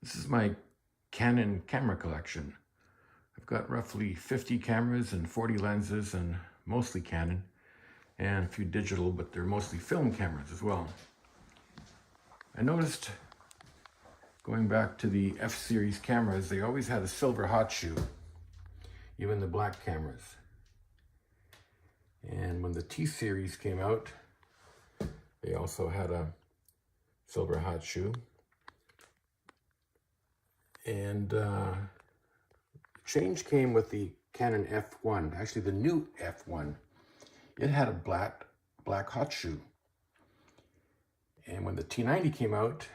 This is my Canon camera collection. I've got roughly 50 cameras and 40 lenses, and mostly Canon, and a few digital, but they're mostly film cameras as well. I noticed, going back to the F-series cameras, they always had a silver hot shoe, even the black cameras. And when the T-series came out, they also had a silver hot shoe. And change came with the Canon F1, actually the new F1. It had a black hot shoe. And when the T90 came out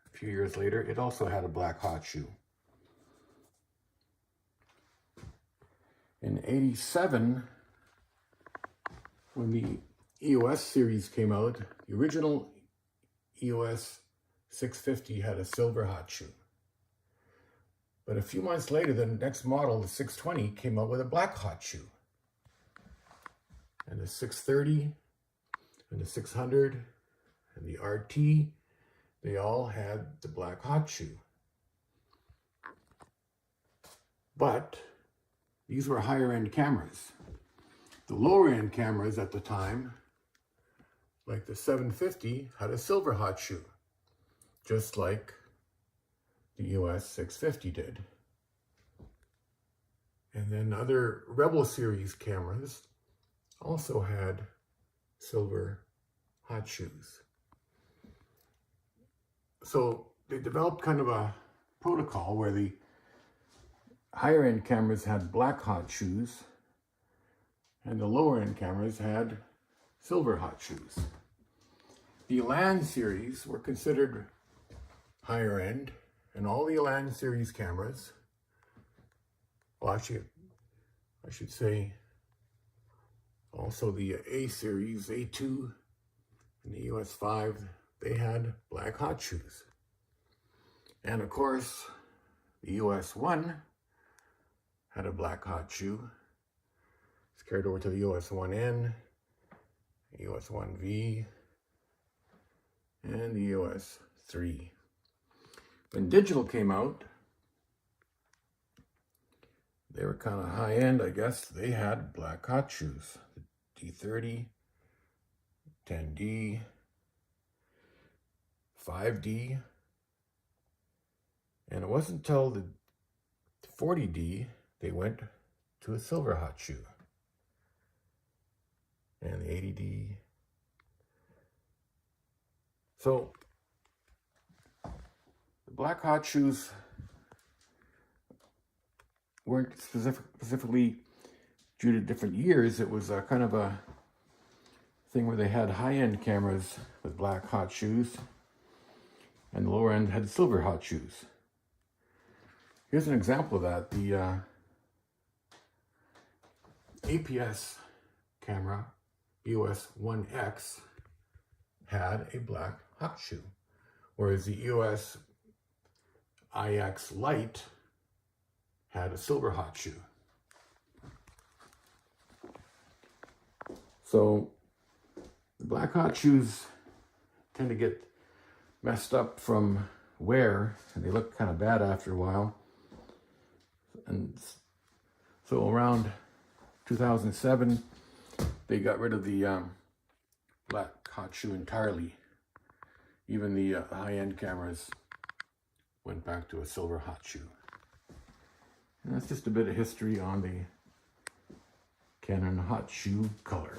a few years later, it also had a black hot shoe. In '87, when the EOS series came out, the original EOS 650 had a silver hot shoe. But a few months later, the next model, the 620, came out with a black hot shoe. And the 630 and the 600 and the RT, they all had the black hot shoe. But these were higher end cameras. The lower end cameras at the time, like the 750, had a silver hot shoe, just like the EOS 650 did. And then other Rebel series cameras also had silver hot shoes. So they developed kind of a protocol where the higher end cameras had black hot shoes and the lower end cameras had silver hot shoes. The Elan series were considered higher end, and all the Elan series cameras, well, actually, I should say also the A series, A2 and the EOS 5, they had black hot shoes. And of course, the EOS 1 had a black hot shoe. It's carried over to the EOS 1N, EOS 1V, and the EOS 3. When digital came out, they were kind of high end, I guess. They had black hot shoes. The D30, 10D, 5D, and it wasn't until the 40D they went to a silver hot shoe. And the 80D. So the black hot shoes weren't specifically due to different years. It was a kind of a thing where they had high-end cameras with black hot shoes, and the lower end had silver hot shoes. Here's an example of that. The APS camera, EOS 1X, had a black hot shoe, whereas the EOS IX Lite had a silver hot shoe. So the black hot shoes tend to get messed up from wear, and they look kind of bad after a while. And so around 2007, they got rid of the black hot shoe entirely. Even the high-end cameras went back to a silver hot shoe. And that's just a bit of history on the Canon hot shoe color.